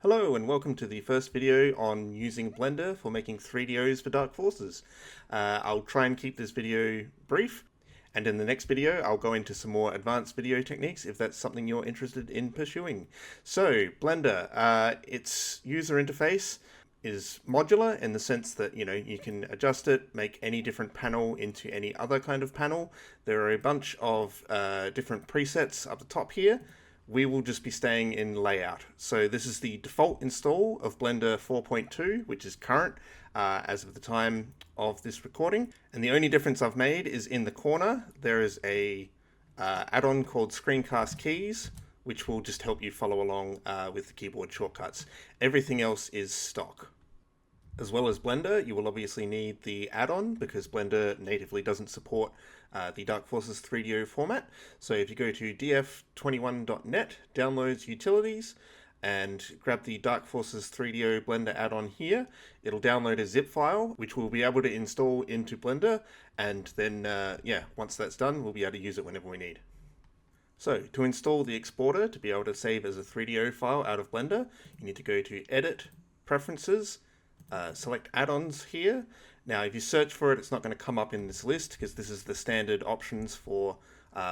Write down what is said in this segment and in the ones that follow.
Hello and welcome to the first video on using Blender for making 3DOs for Dark Forces. I'll try and keep this video brief, and in the next video I'll go into some more advanced video techniques if that's something you're interested in pursuing. So Blender, its user interface is modular in the sense that you can adjust it, make any different panel into any other kind of panel. There are a bunch of different presets up the top here. We will just be staying in layout. So this is the default install of Blender 4.2, which is current as of the time of this recording. And the only difference I've made is in the corner, there is a add-on called Screencast Keys, which will just help you follow along with the keyboard shortcuts. Everything else is stock. As well as Blender, you will obviously need the add-on because Blender natively doesn't support the Dark Forces 3DO format. So if you go to df21.net, downloads utilities, and grab the Dark Forces 3DO Blender add-on here, it'll download a zip file, which we'll be able to install into Blender, and then, once that's done, we'll be able to use it whenever we need. So to install the exporter to be able to save as a 3DO file out of Blender, you need to go to Edit, Preferences, select add-ons here. Now if you search for it, it's not going to come up in this list because this is the standard options for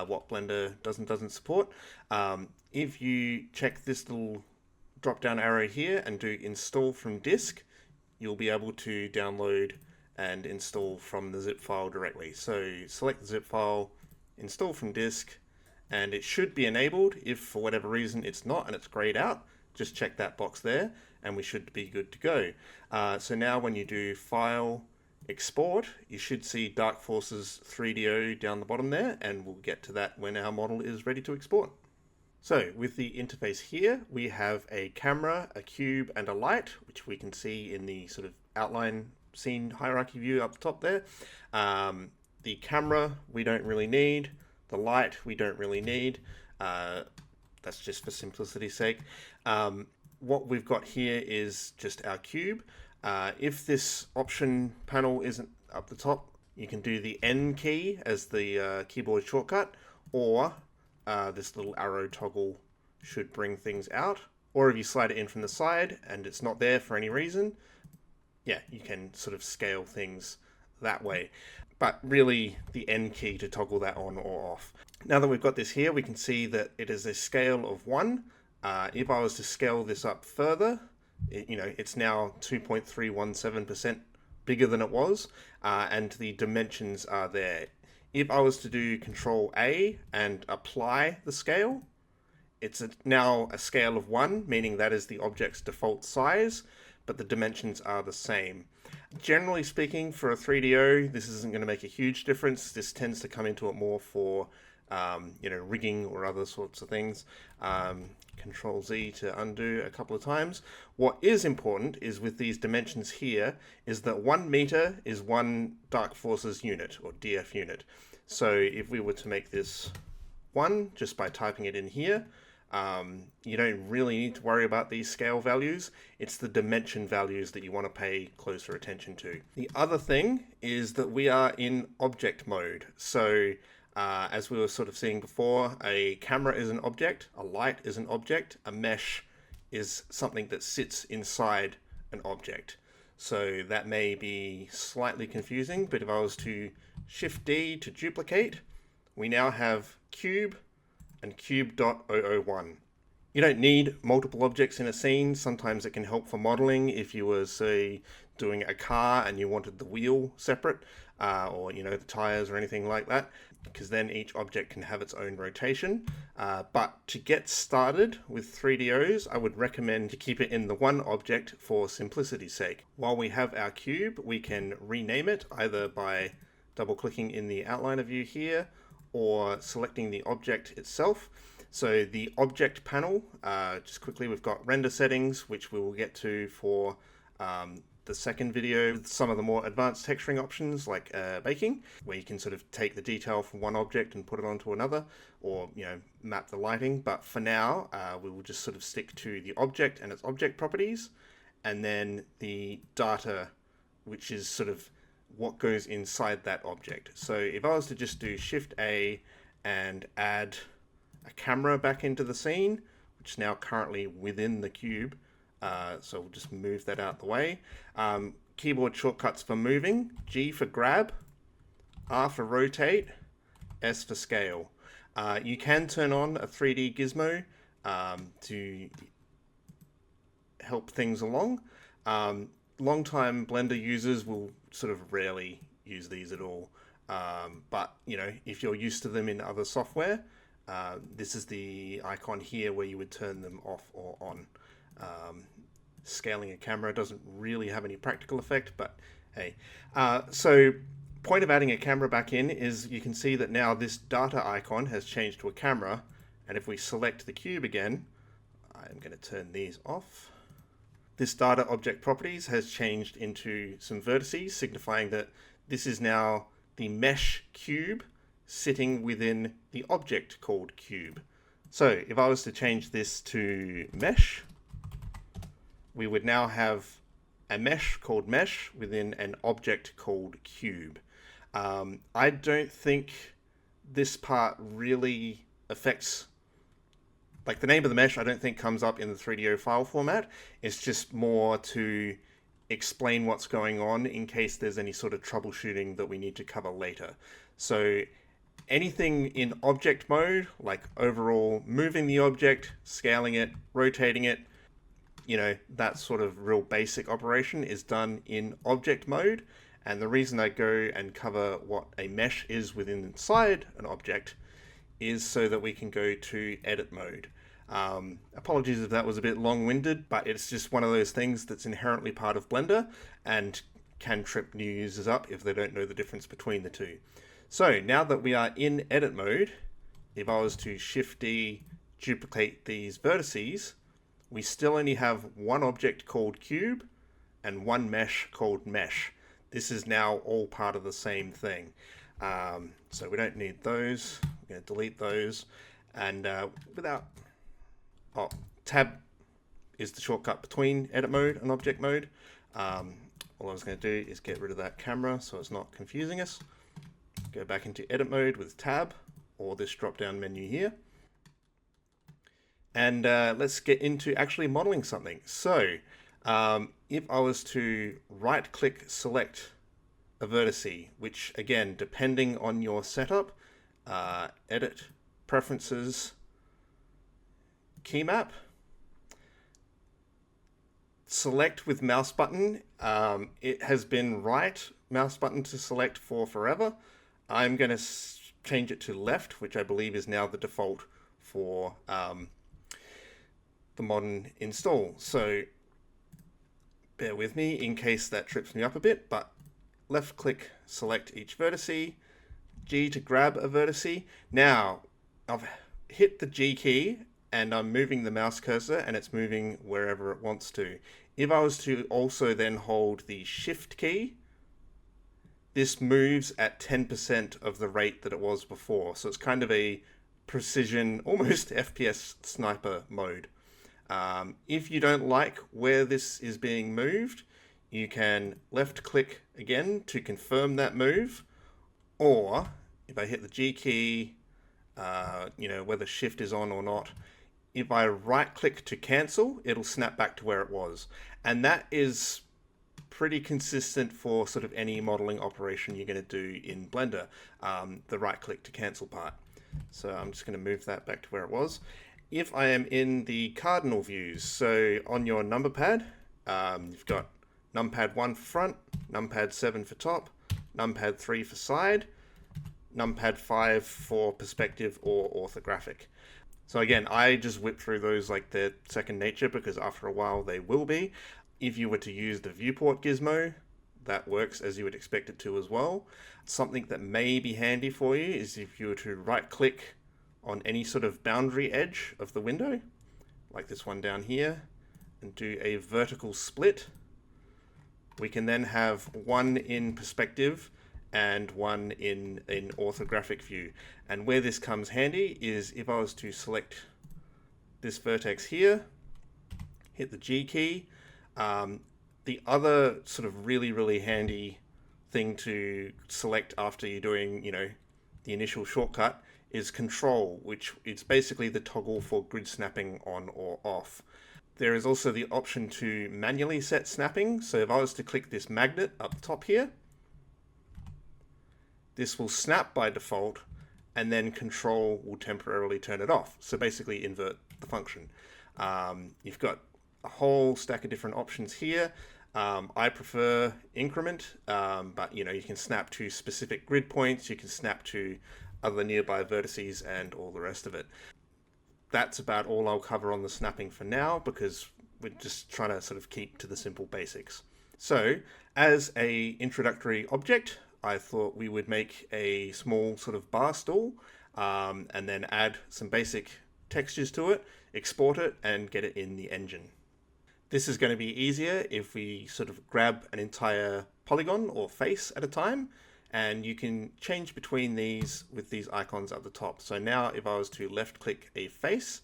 what Blender does and doesn't support. If you check this little drop down arrow here and do install from disk, you'll be able to download and install from the zip file directly. So select the zip file, install from disk, and it should be enabled. If for whatever reason it's not and it's grayed out, just check that box there and we should be good to go. So now when you do File, Export, you should see Dark Forces 3DO down the bottom there, and we'll get to that when our model is ready to export. So with the interface here, we have a camera, a cube, and a light, which we can see in the sort of outline scene hierarchy view up the top there. The camera we don't really need. The light we don't really need. That's just for simplicity's sake. What we've got here is just our cube. If this option panel isn't up the top, you can do the N key as the keyboard shortcut, or this little arrow toggle should bring things out. Or if you slide it in from the side and it's not there for any reason, you can sort of scale things that way. But really the N key to toggle that on or off. Now that we've got this here, we can see that it is a scale of 1. If I was to scale this up further, it's now 2.317% bigger than it was, and the dimensions are there. If I was to do Control A and apply the scale, it's now a scale of 1, meaning that is the object's default size, but the dimensions are the same. Generally speaking, for a 3DO, this isn't going to make a huge difference. This tends to come into it more for rigging or other sorts of things. Control Z to undo a couple of times. What is important is with these dimensions here is that 1 meter is 1 Dark Forces unit or DF unit. So if we were to make this 1 just by typing it in here, you don't really need to worry about these scale values. It's the dimension values that you want to pay closer attention to. The other thing is that we are in object mode. So as we were sort of seeing before, a camera is an object, a light is an object, a mesh is something that sits inside an object. So that may be slightly confusing, but if I was to Shift D to duplicate, we now have cube and cube.001. You don't need multiple objects in a scene. Sometimes it can help for modeling if you were, say, doing a car and you wanted the wheel separate, or the tires or anything like that, because then each object can have its own rotation. But to get started with 3DOs, I would recommend to keep it in the one object for simplicity's sake. While we have our cube, we can rename it either by double-clicking in the outliner view here or selecting the object itself. So the object panel, just quickly, we've got render settings, which we will get to for the second video, some of the more advanced texturing options like baking, where you can sort of take the detail from one object and put it onto another, or map the lighting. But for now, we will just sort of stick to the object and its object properties, and then the data, which is sort of what goes inside that object. So if I was to just do Shift A and add a camera back into the scene, which is now currently within the cube, So we'll just move that out the way. Keyboard shortcuts for moving: G for grab, R for rotate, S for scale. You can turn on a 3D gizmo to help things along. Long-time Blender users will sort of rarely use these at all. But, you know, if you're used to them in other software, this is the icon here where you would turn them off or on. Scaling a camera doesn't really have any practical effect, but hey. So point of adding a camera back in is you can see that now this data icon has changed to a camera, and if we select the cube again, I'm going to turn these off. This data object properties has changed into some vertices, signifying that this is now the mesh cube sitting within the object called cube. So if I was to change this to mesh, we would now have a mesh called mesh within an object called cube. I don't think this part really affects, like the name of the mesh I don't think comes up in the 3DO file format. It's just more to explain what's going on in case there's any sort of troubleshooting that we need to cover later. So anything in object mode, like overall moving the object, scaling it, rotating it, you know, that sort of real basic operation is done in object mode. And the reason I go and cover what a mesh is within inside an object is so that we can go to edit mode. Apologies if that was a bit long-winded, but it's just one of those things that's inherently part of Blender and can trip new users up if they don't know the difference between the two. So now that we are in edit mode, if I was to Shift D, duplicate these vertices, we still only have one object called cube and one mesh called mesh. This is now all part of the same thing. So we don't need those. I'm going to delete those. And tab is the shortcut between edit mode and object mode. All I was going to do is get rid of that camera so it's not confusing us. Go back into edit mode with tab or this drop down menu here. And let's get into actually modeling something. So if I was to right click select a vertice, which again, depending on your setup, edit, preferences, key map, select with mouse button. It has been right mouse button to select for forever. I'm going to change it to left, which I believe is now the default for the modern install. So bear with me in case that trips me up a bit, but left click, select each vertice, G to grab a vertice. Now I've hit the G key and I'm moving the mouse cursor and it's moving wherever it wants to. If I was to also then hold the Shift key, this moves at 10% of the rate that it was before. So it's kind of a precision, almost FPS sniper mode. If you don't like where this is being moved, you can left click again to confirm that move, or if I hit the G key, you know, whether shift is on or not, if I right click to cancel, it'll snap back to where it was. And that is pretty consistent for sort of any modeling operation you're going to do in Blender, the right click to cancel part. So I'm just going to move that back to where it was. If I am in the cardinal views, so on your number pad, you've got numpad 1 for front, numpad 7 for top, numpad 3 for side, numpad 5 for perspective or orthographic. So again, I just whip through those like they're second nature because after a while they will be. If you were to use the viewport gizmo, that works as you would expect it to as well. Something that may be handy for you is if you were to right click on any sort of boundary edge of the window, like this one down here, and do a vertical split. We can then have one in perspective and one in an orthographic view. And where this comes handy is if I was to select this vertex here, hit the G key. The other sort of really handy thing to select after you're doing, you know, the initial shortcut is control, which is basically the toggle for grid snapping on or off. There is also the option to manually set snapping. So if I was to click this magnet up top here, this will snap by default, and then Control will temporarily turn it off. So basically invert the function. You've got a whole stack of different options here. I prefer increment, but you can snap to specific grid points, you can snap to other nearby vertices and all the rest of it. That's about all I'll cover on the snapping for now, because we're just trying to sort of keep to the simple basics. So as a introductory object, I thought we would make a small sort of bar stool, and then add some basic textures to it, export it, and get it in the engine. This is going to be easier if we sort of grab an entire polygon or face at a time, and you can change between these with these icons at the top. So now if I was to left click a face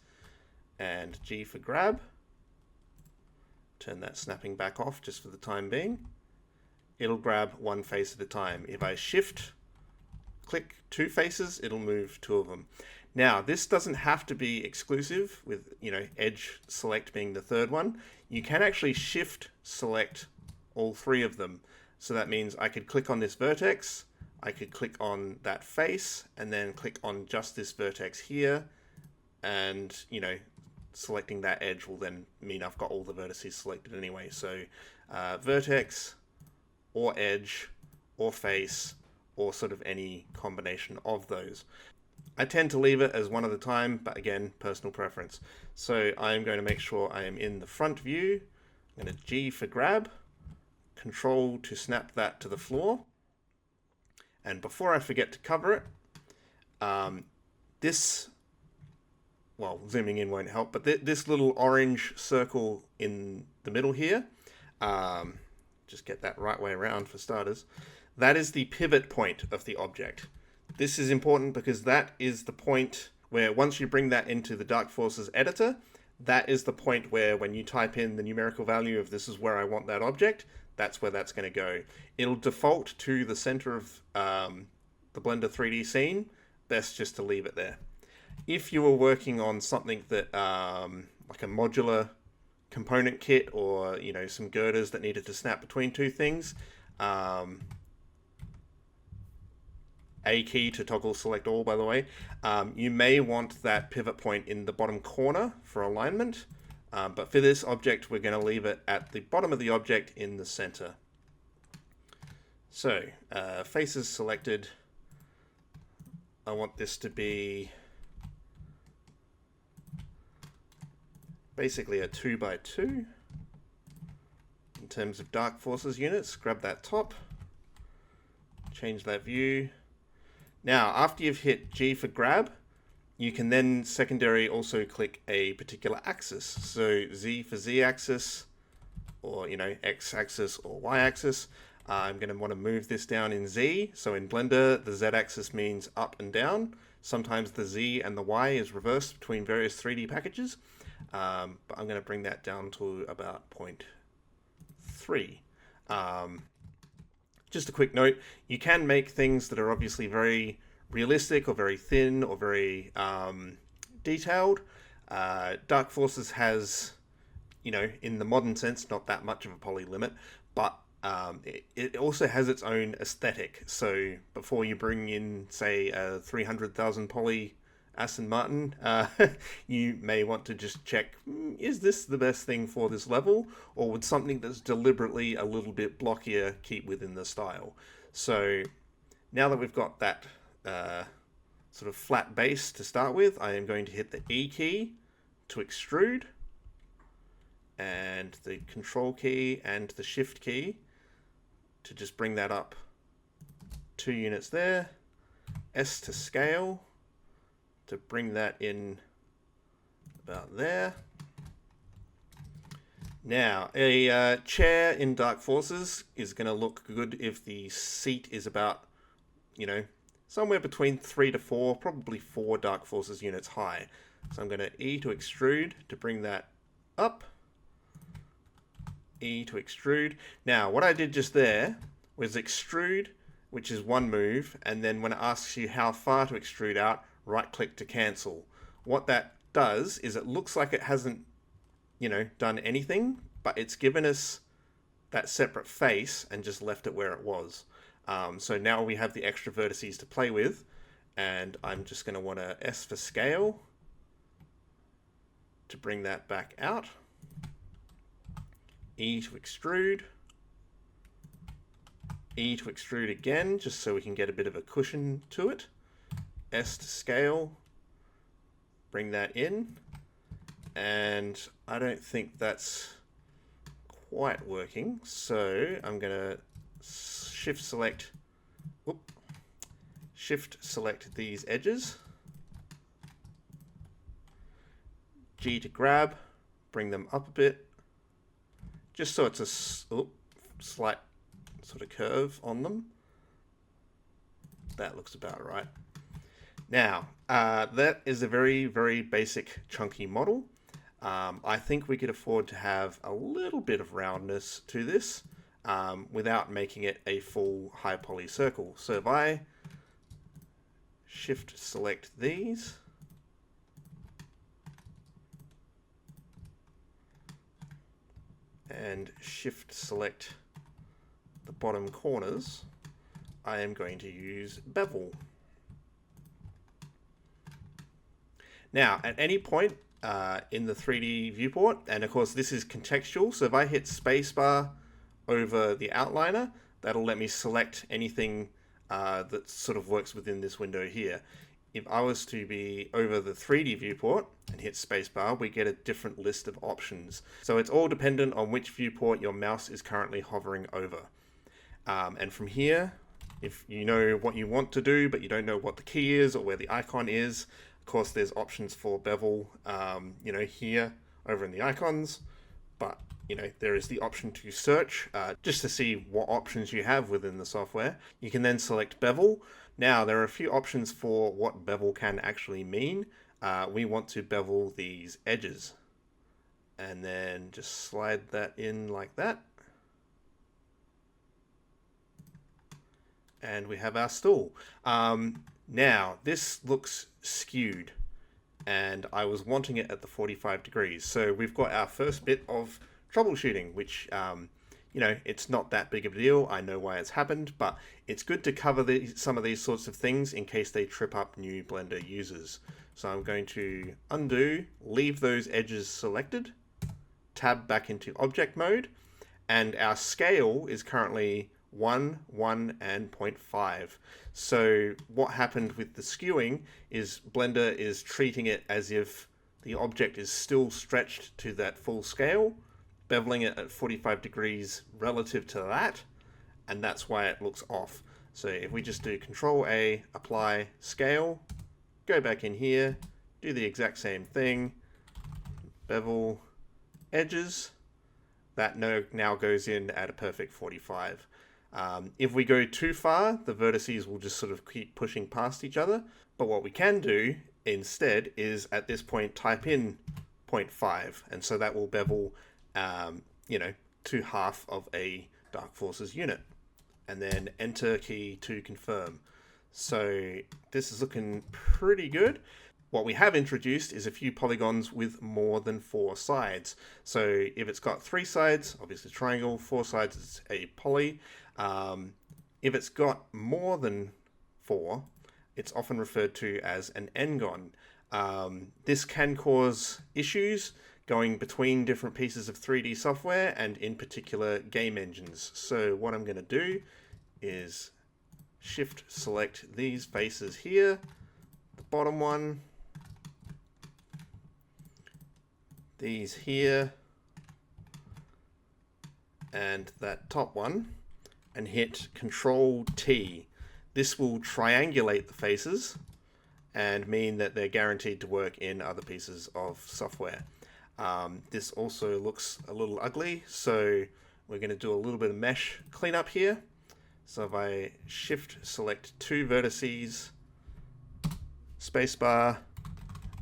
and G for grab, turn that snapping back off just for the time being, it'll grab one face at a time. If I shift click two faces, it'll move two of them. Now, this doesn't have to be exclusive with, edge select being the third one. You can actually shift select all three of them. So that means I could click on this vertex, I could click on that face, and then click on just this vertex here. And, selecting that edge will then mean I've got all the vertices selected anyway. So vertex, or edge, or face, or sort of any combination of those. I tend to leave it as one at a time, but again, personal preference. So I'm going to make sure I am in the front view. I'm going to G for grab, Control to snap that to the floor. And before I forget to cover it, zooming in won't help, but this little orange circle in the middle here, just get that right way around for starters, that is the pivot point of the object. This is important because that is the point where once you bring that into the Dark Forces editor, that is the point where when you type in the numerical value of this is where I want that object, that's where that's going to go. It'll default to the center of the Blender 3D scene. Best just to leave it there. If you were working on something that like a modular component kit, or some girders that needed to snap between two things, A key to toggle select all, by the way, you may want that pivot point in the bottom corner for alignment, but for this object we're going to leave it at the bottom of the object in the center. So faces selected. I want this to be basically a 2x2 in terms of Dark Forces units. Grab that top, change that view. Now, after you've hit G for grab, you can then secondary also click a particular axis. So Z for Z axis, or X axis or Y axis. I'm going to want to move this down in Z. So in Blender, the Z axis means up and down. Sometimes the Z and the Y is reversed between various 3D packages. But I'm going to bring that down to about 0.3. Just a quick note, you can make things that are obviously very realistic or very thin or very detailed. Dark Forces has, in the modern sense, not that much of a poly limit, but it also has its own aesthetic. So before you bring in, say, a 300,000 poly Aston Martin, you may want to just check, is this the best thing for this level, or would something that's deliberately a little bit blockier keep within the style? So now that we've got that sort of flat base to start with, I am going to hit the E key to extrude, and the Control key and the Shift key to just bring that up 2 units there, S to scale, to bring that in about there. Now, a chair in Dark Forces is going to look good if the seat is about, somewhere between 3 to 4, probably 4 Dark Forces units high. So I'm going to E to extrude to bring that up. E to extrude. Now, what I did just there was extrude, which is one move, and then when it asks you how far to extrude out, right click to cancel. What that does is it looks like it hasn't done anything, but it's given us that separate face and just left it where it was. So now we have the extra vertices to play with, and I'm just going to want to S for scale to bring that back out. E to extrude. E to extrude again, just so we can get a bit of a cushion to it. S to scale. Bring that in. And I don't think that's quite working, so I'm going to shift select these edges, G to grab, bring them up a bit, just so it's a slight sort of curve on them. That looks about right. Now, that is a very, very basic chunky model. I think we could afford to have a little bit of roundness to this without making it a full high poly circle. So if I shift select these, and shift select the bottom corners, I am going to use bevel. Now, at any point in the 3D viewport, and of course this is contextual, so if I hit spacebar over the outliner, that'll let me select anything that sort of works within this window here. If I was to be over the 3D viewport and hit spacebar, we get a different list of options. So it's all dependent on which viewport your mouse is currently hovering over. And from here, if you know what you want to do, but you don't know what the key is or where the icon is, of course there's options for bevel, here over in the icons, but there is the option to search just to see what options you have within the software. You can then select bevel. Now, there are a few options for what bevel can actually mean. We want to bevel these edges. And then just slide that in like that. And we have our stool. Now, this looks skewed. And I was wanting it at the 45 degrees. So we've got our first bit of troubleshooting, which it's not that big of a deal. I know why it's happened, but it's good to cover some of these sorts of things in case they trip up new Blender users. So I'm going to undo, leave those edges selected, tab back into object mode, and our scale is currently 1, 1, and 0.5. So what happened with the skewing is Blender is treating it as if the object is still stretched to that full scale, beveling it at 45 degrees relative to that, and that's why it looks off. So if we just do Control A, apply scale, go back in here, do the exact same thing, bevel edges, that now goes in at a perfect 45. If we go too far, the vertices will just sort of keep pushing past each other, but what we can do instead is at this point type in 0.5, and so that will bevel to half of a Dark Forces unit, and then enter key to confirm. So this is looking pretty good. What we have introduced is a few polygons with more than 4 sides. So if it's got 3 sides, obviously triangle, 4 sides, it's a poly. If it's got more than 4, it's often referred to as an n-gon. This can cause issues going between different pieces of 3D software and in particular game engines. So what I'm going to do is shift select these faces here, the bottom one, these here, and that top one, and hit Control T. This will triangulate the faces and mean that they're guaranteed to work in other pieces of software. This also looks a little ugly, so we're going to do a little bit of mesh cleanup here. So if I shift select 2 vertices, spacebar,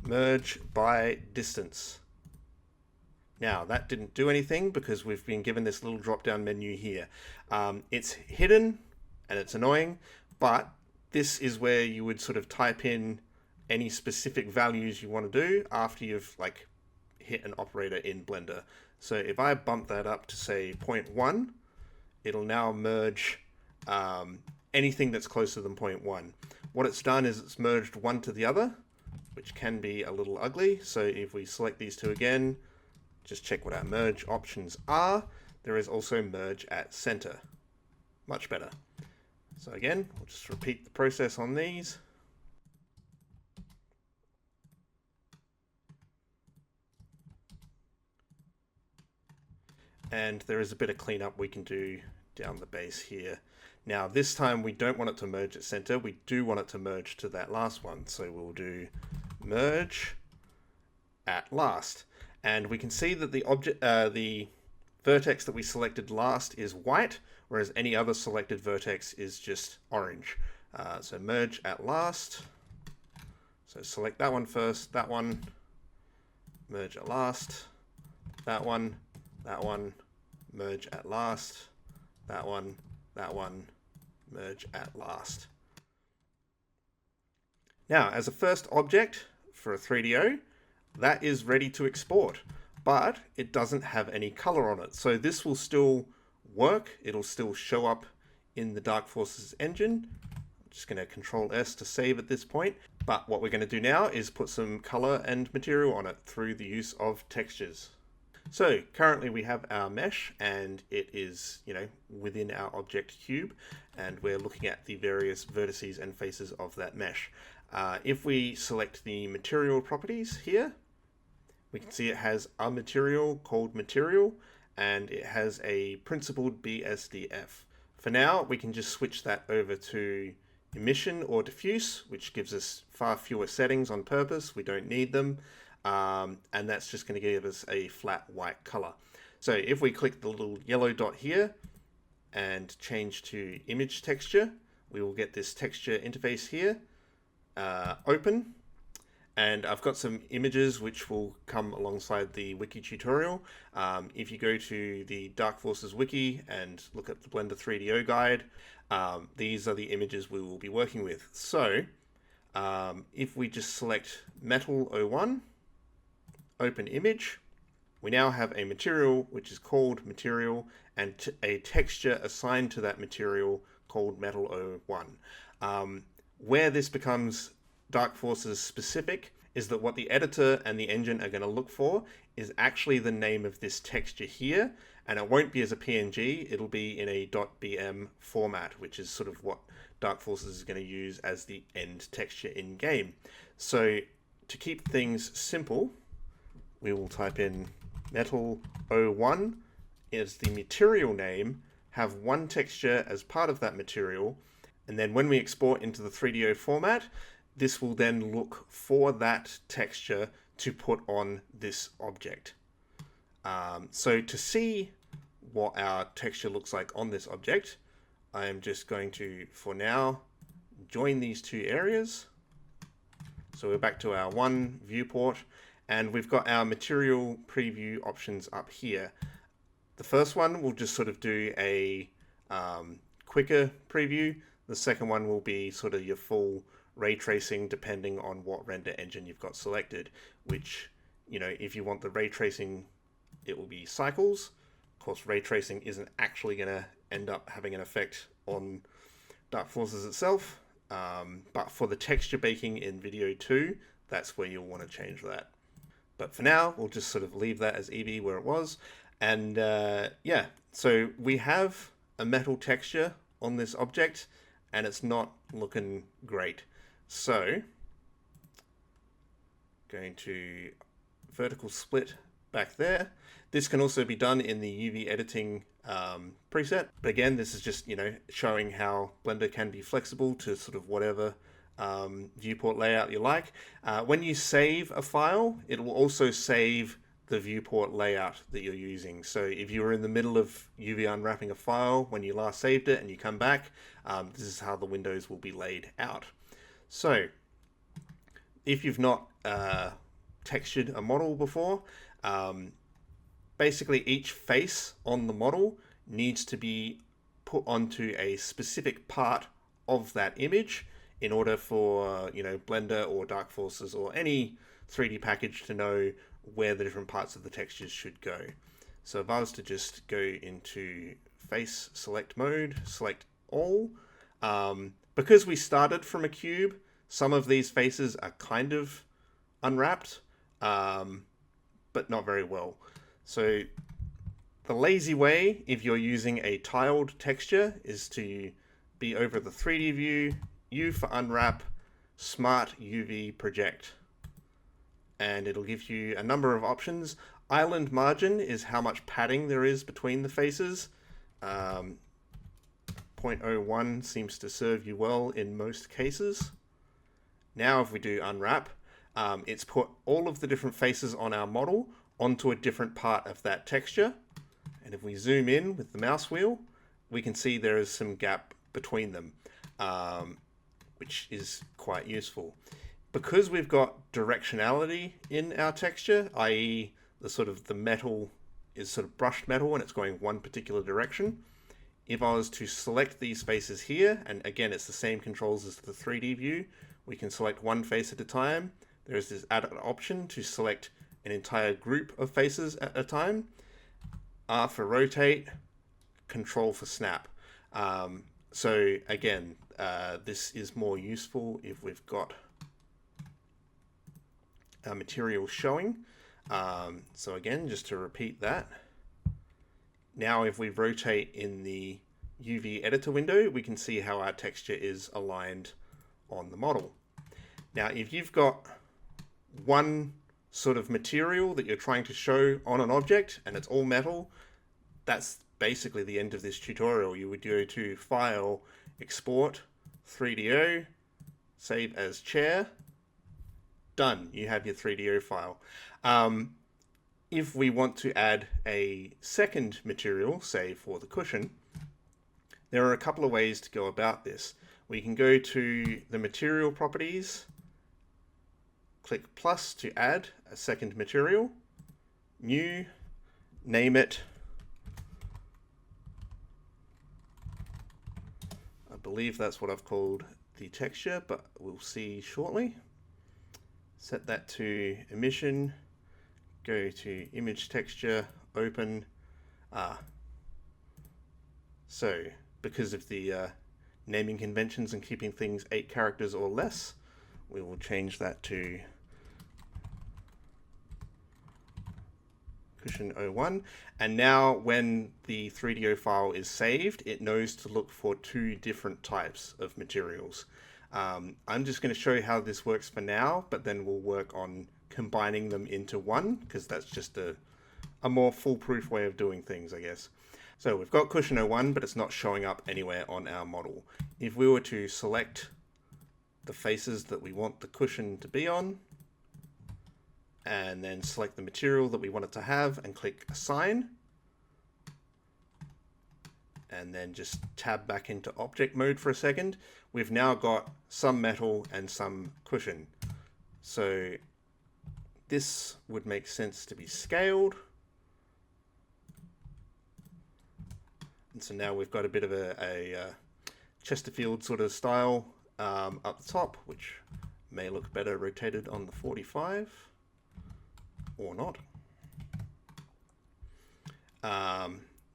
merge by distance. Now that didn't do anything because we've been given this little drop down menu here. It's hidden and it's annoying, but this is where you would sort of type in any specific values you want to do after you've hit an operator in Blender. So if I bump that up to say 0.1, it'll now merge anything that's closer than 0.1. What it's done is it's merged one to the other, which can be a little ugly. So if we select these two again, just check what our merge options are. There is also merge at center. Much better. So again, we'll just repeat the process on these. And there is a bit of cleanup we can do down the base here. Now this time we don't want it to merge at center, we do want it to merge to that last one. So we'll do merge at last. And we can see that the vertex that we selected last is white, whereas any other selected vertex is just orange. So merge at last. So select that one first, that one, merge at last, that one, merge at last, that one, merge at last. Now, as a first object for a 3DO, that is ready to export, but it doesn't have any color on it. So this will still work. It'll still show up in the Dark Forces engine. I'm just going to Control S to save at this point. But what we're going to do now is put some color and material on it through the use of textures. So currently we have our mesh and it is, within our object cube, and we're looking at the various vertices and faces of that mesh. If we select the material properties here, we can see it has a material called material, and it has a principled BSDF. For now, we can just switch that over to emission or diffuse, which gives us far fewer settings on purpose. We don't need them. And that's just going to give us a flat white color. So if we click the little yellow dot here and change to image texture, we will get this texture interface here, open. And I've got some images which will come alongside the wiki tutorial. If you go to the Dark Forces wiki and look at the Blender 3DO guide, these are the images we will be working with. So if we just select Metal 01, open image, we now have a material which is called material and a texture assigned to that material called Metal 01. Where this becomes Dark Forces specific is that what the editor and the engine are going to look for is actually the name of this texture here, and it won't be as a PNG, it'll be in a .bm format, which is sort of what Dark Forces is going to use as the end texture in game. So to keep things simple, we will type in Metal 01 as the material name, have one texture as part of that material, and then when we export into the 3DO format, this will then look for that texture to put on this object. So to see what our texture looks like on this object, I am just going to, for now, join these two areas. So we're back to our one viewport, and we've got our material preview options up here. The first one will just sort of do a quicker preview. The second one will be sort of your full ray tracing depending on what render engine you've got selected, which, if you want the ray tracing, it will be cycles. Of course, ray tracing isn't actually going to end up having an effect on Dark Forces itself, but for the texture baking in video 2, that's where you'll want to change that. But for now, we'll just sort of leave that as Eevee where it was. And yeah, so we have a metal texture on this object, and it's not looking great. So, going to vertical split back there. This can also be done in the UV editing preset. But again, this is just, showing how Blender can be flexible to sort of whatever viewport layout you like. When you save a file, it will also save the viewport layout that you're using. So if you were in the middle of UV unwrapping a file when you last saved it and you come back, this is how the windows will be laid out. So if you've not textured a model before, basically each face on the model needs to be put onto a specific part of that image in order for Blender or Dark Forces or any 3D package to know where the different parts of the textures should go. So if I was to just go into face select mode, select all, because we started from a cube, some of these faces are kind of unwrapped, but not very well. So the lazy way, if you're using a tiled texture, is to be over the 3D view, U for unwrap, smart UV project. And it'll give you a number of options. Island margin is how much padding there is between the faces. 0.01 seems to serve you well in most cases. Now if we do unwrap, it's put all of the different faces on our model onto a different part of that texture. And if we zoom in with the mouse wheel, we can see there is some gap between them, which is quite useful. Because we've got directionality in our texture, i.e. the metal is sort of brushed metal and it's going one particular direction, if I was to select these faces here, and again it's the same controls as the 3D view, we can select one face at a time. There is this added option to select an entire group of faces at a time. R for rotate, control for snap. So again, this is more useful if we've got our material showing. So again, just to repeat that, now if we rotate in the UV editor window, we can see how our texture is aligned on the model. Now, if you've got one sort of material that you're trying to show on an object and it's all metal, that's basically the end of this tutorial. You would go to File, Export, 3DO, Save as Chair. Done. You have your 3DO file. If we want to add a second material, say for the cushion, there are a couple of ways to go about this. We can go to the material properties, click plus to add a second material, new, name it, I believe that's what I've called the texture, but we'll see shortly. Set that to emission, go to image texture, open. So because of the naming conventions and keeping things 8 characters or less, we will change that to cushion 01. And now when the 3DO file is saved, it knows to look for 2 different types of materials. I'm just going to show you how this works for now, but then we'll work on combining them into one, because that's just a more foolproof way of doing things, I guess. So we've got cushion 01, but it's not showing up anywhere on our model. If we were to select the faces that we want the cushion to be on, and then select the material that we want it to have and click assign, and then just tab back into object mode for a second, we've now got some metal and some cushion. So this would make sense to be scaled. And so now we've got a bit of a Chesterfield sort of style up the top, which may look better rotated on the 45 or not.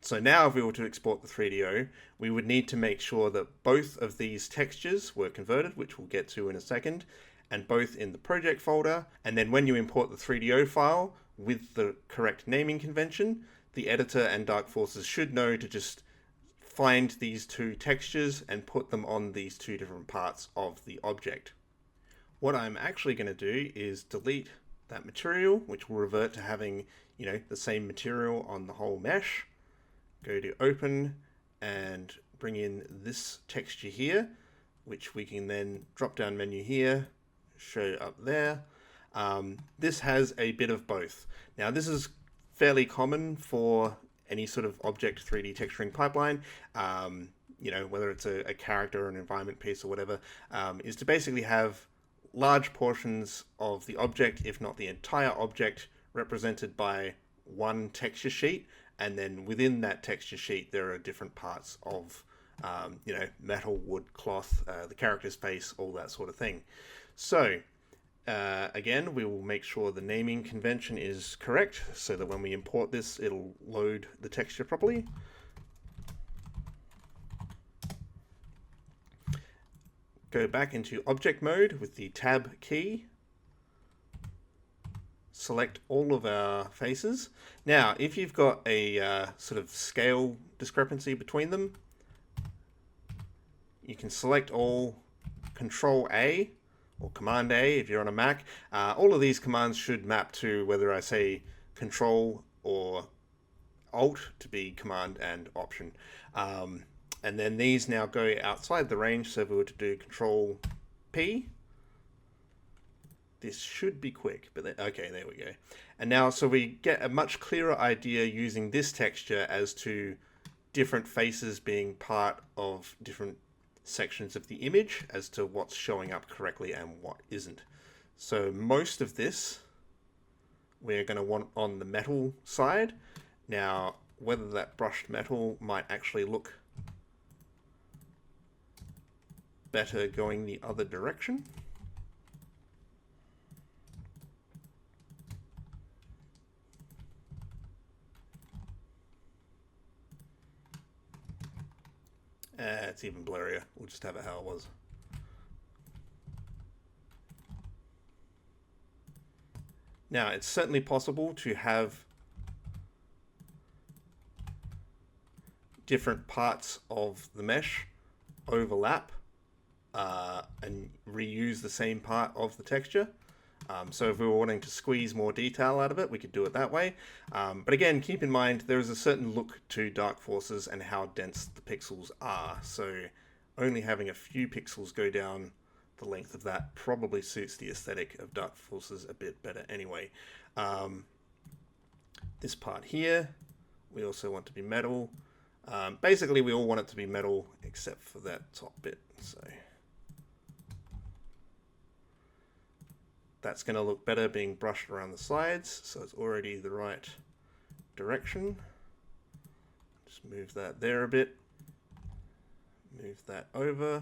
So now if we were to export the 3DO, we would need to make sure that both of these textures were converted, which we'll get to in a second, and both in the project folder. And then when you import the 3DO file with the correct naming convention, the editor and Dark Forces should know to just find these 2 textures and put them on these 2 different parts of the object. What I'm actually going to do is delete that material, which will revert to having, the same material on the whole mesh. Go to open and bring in this texture here, which we can then drop down menu here, show up there. This has a bit of both. Now this is fairly common for any sort of object 3D texturing pipeline, whether it's a character or an environment piece or whatever, is to basically have large portions of the object, if not the entire object, represented by one texture sheet, and then within that texture sheet there are different parts of metal, wood, cloth, the character's face, all that sort of thing. So Again, we will make sure the naming convention is correct so that when we import this, it'll load the texture properly. Go back into object mode with the tab key. Select all of our faces. Now, if you've got a sort of scale discrepancy between them, you can select all, Control A, or Command A if you're on a Mac. All of these commands should map to whether I say Control or Alt to be Command and Option. And then these now go outside the range, so if we were to do Control P, this should be quick, but then, okay, there we go. And now, so we get a much clearer idea using this texture as to different faces being part of different sections of the image as to what's showing up correctly and what isn't. So most of this we're going to want on the metal side. Now, whether that brushed metal might actually look better going the other direction. It's even blurrier. We'll just have it how it was. Now, it's certainly possible to have different parts of the mesh overlap and reuse the same part of the texture. So if we were wanting to squeeze more detail out of it, we could do it that way. But again, keep in mind, there is a certain look to Dark Forces and how dense the pixels are. So only having a few pixels go down the length of that probably suits the aesthetic of Dark Forces a bit better anyway. This part here, we also want to be metal. Basically, we all want it to be metal except for that top bit. So that's going to look better being brushed around the sides, so it's already the right direction. Just move that there a bit. Move that over.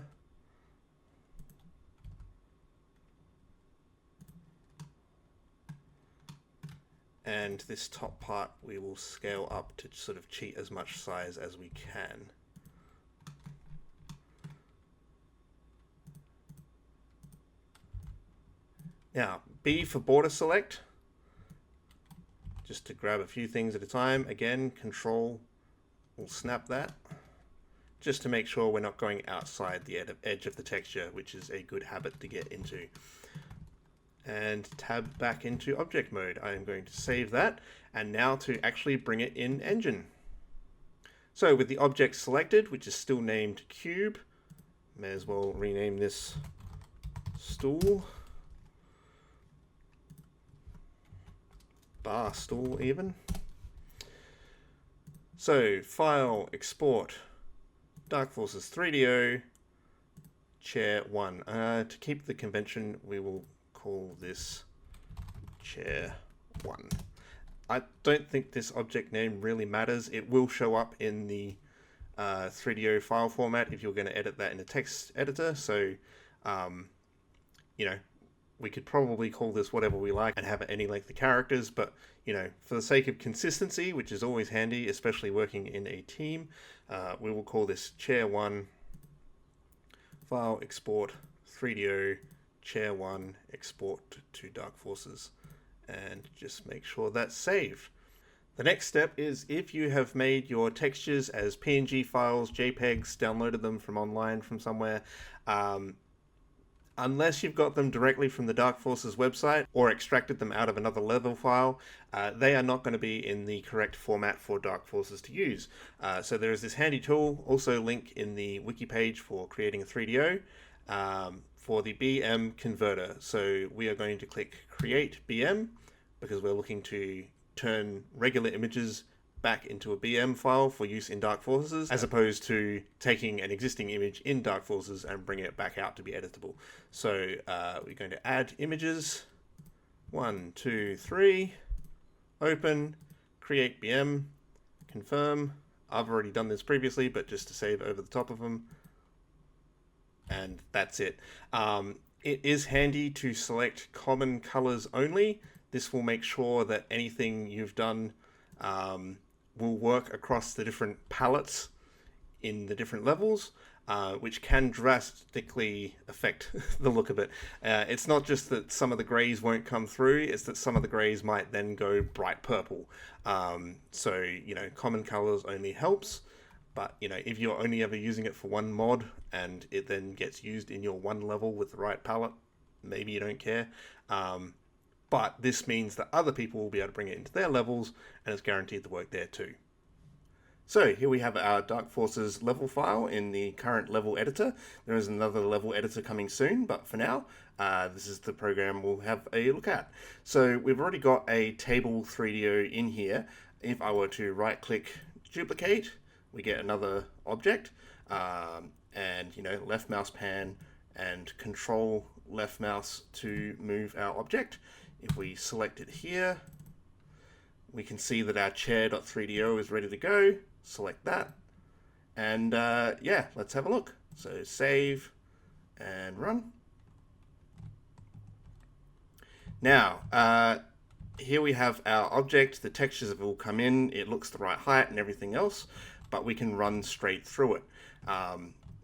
And this top part we will scale up to sort of cheat as much size as we can. Now, B for border select, just to grab a few things at a time. Again, Control will snap that, just to make sure we're not going outside the edge of the texture, which is a good habit to get into. And tab back into object mode. I am going to save that, and now to actually bring it in Engine. So with the object selected, which is still named cube, may as well rename this stool. Bar stool even. So file, export, Dark Forces 3DO, chair 1. To keep the convention, we will call this chair 1. I don't think this object name really matters. It will show up in the 3DO file format if you're going to edit that in a text editor. So, you know, we could probably call this whatever we like and have any length of characters, but, you know, for the sake of consistency, which is always handy, especially working in a team, we will call this chair 1, file, export, 3DO, chair 1, export to Dark Forces, and just make sure that's saved. The next step is if you have made your textures as PNG files, JPEGs, downloaded them from online from somewhere, unless you've got them directly from the Dark Forces website or extracted them out of another level file, they are not going to be in the correct format for Dark Forces to use. So there is this handy tool, also link in the wiki page for creating a 3DO, for the BM converter. So we are going to click Create BM because we're looking to turn regular images back into a BM file for use in Dark Forces, as opposed to taking an existing image in Dark Forces and bringing it back out to be editable. So we're going to add images, 1, 2, 3, open, create BM, confirm. I've already done this previously, but just to save over the top of them. And that's it. It is handy to select common colors only. This will make sure that anything you've done will work across the different palettes in the different levels, which can drastically affect the look of it. It's not just that some of the greys won't come through, it's that some of the greys might then go bright purple. So, common colors only helps. But, if you're only ever using it for one mod and it then gets used in your one level with the right palette, maybe you don't care. But this means that other people will be able to bring it into their levels, and it's guaranteed to work there too. So here we have our Dark Forces level file in the current level editor. There is another level editor coming soon, but for now, this is the program we'll have a look at. So we've already got a table 3DO in here. If I were to right click duplicate, we get another object, and left mouse pan and control left mouse to move our object. If we select it here, we can see that our chair.3do is ready to go. Select that, and yeah, let's have a look. So save and run. Now, here we have our object. The textures have all come in. It looks the right height and everything else, but we can run straight through it.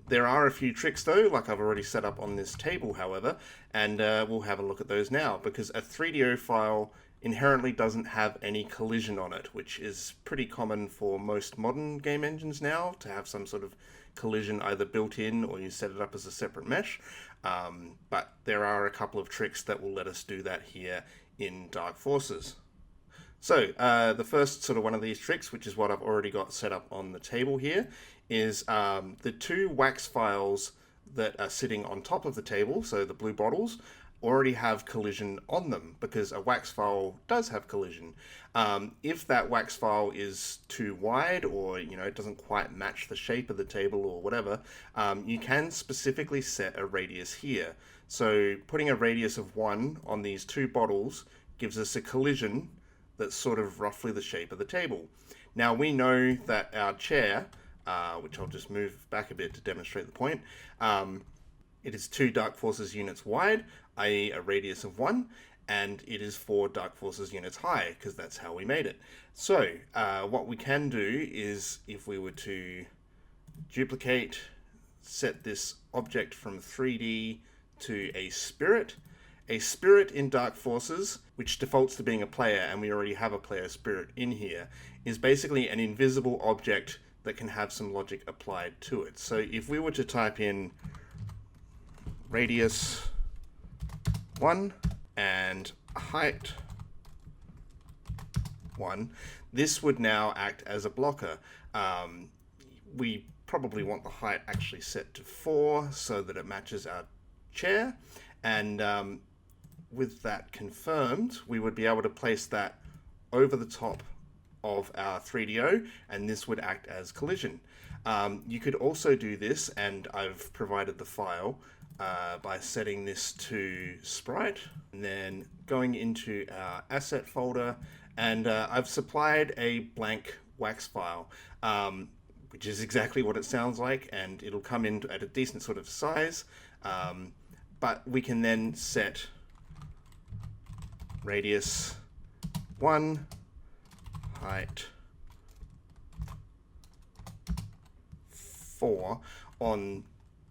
There are a few tricks though, like I've already set up on this table, however, and we'll have a look at those now, because a 3DO file inherently doesn't have any collision on it, which is pretty common for most modern game engines now, to have some sort of collision either built in or you set it up as a separate mesh. But there are a couple of tricks that will let us do that here in Dark Forces. So the first sort of one of these tricks, which is what I've already got set up on the table here, is the two wax files that are sitting on top of the table, so the blue bottles, already have collision on them, because a wax file does have collision. If that wax file is too wide, or it doesn't quite match the shape of the table or whatever, you can specifically set a radius here. So putting a radius of 1 on these two bottles gives us a collision that's sort of roughly the shape of the table. Now we know that our chair, which I'll just move back a bit to demonstrate the point, it is 2 Dark Forces units wide, i.e. a radius of 1, and it is 4 Dark Forces units high, because that's how we made it. So what we can do is, if we were to duplicate, set this object from 3D to a spirit in Dark Forces, which defaults to being a player, and we already have a player spirit in here, is basically an invisible object that can have some logic applied to it. So if we were to type in radius 1 and height 1, this would now act as a blocker. We probably want the height actually set to 4 so that it matches our chair, and with that confirmed, we would be able to place that over the top of our 3DO, and this would act as collision. You could also do this, and I've provided the file, by setting this to sprite, and then going into our asset folder, and I've supplied a blank wax file, which is exactly what it sounds like, and it'll come in at a decent sort of size, but we can then set radius 1, height 4 on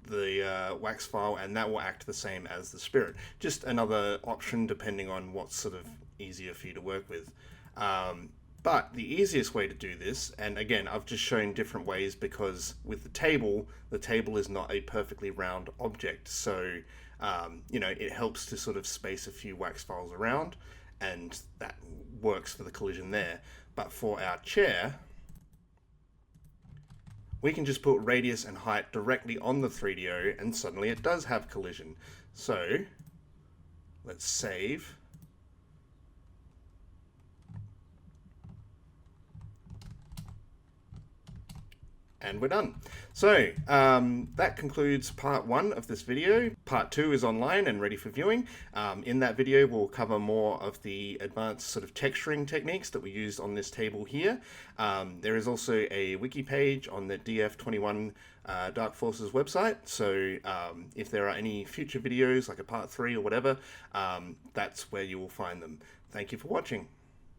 the wax file, and that will act the same as the spirit. Just another option depending on what's sort of easier for you to work with. But the easiest way to do this, and again I've just shown different ways because with the table is not a perfectly round object, so it helps to sort of space a few wax files around, and that works for the collision there. But for our chair, we can just put radius and height directly on the 3DO, and suddenly it does have collision. So let's save. And we're done. So that concludes part 1 of this video. Part 2 is online and ready for viewing. In that video, we'll cover more of the advanced sort of texturing techniques that we used on this table here. There is also a wiki page on the DF21 Dark Forces website, so if there are any future videos, like a part 3 or whatever, that's where you will find them. Thank you for watching.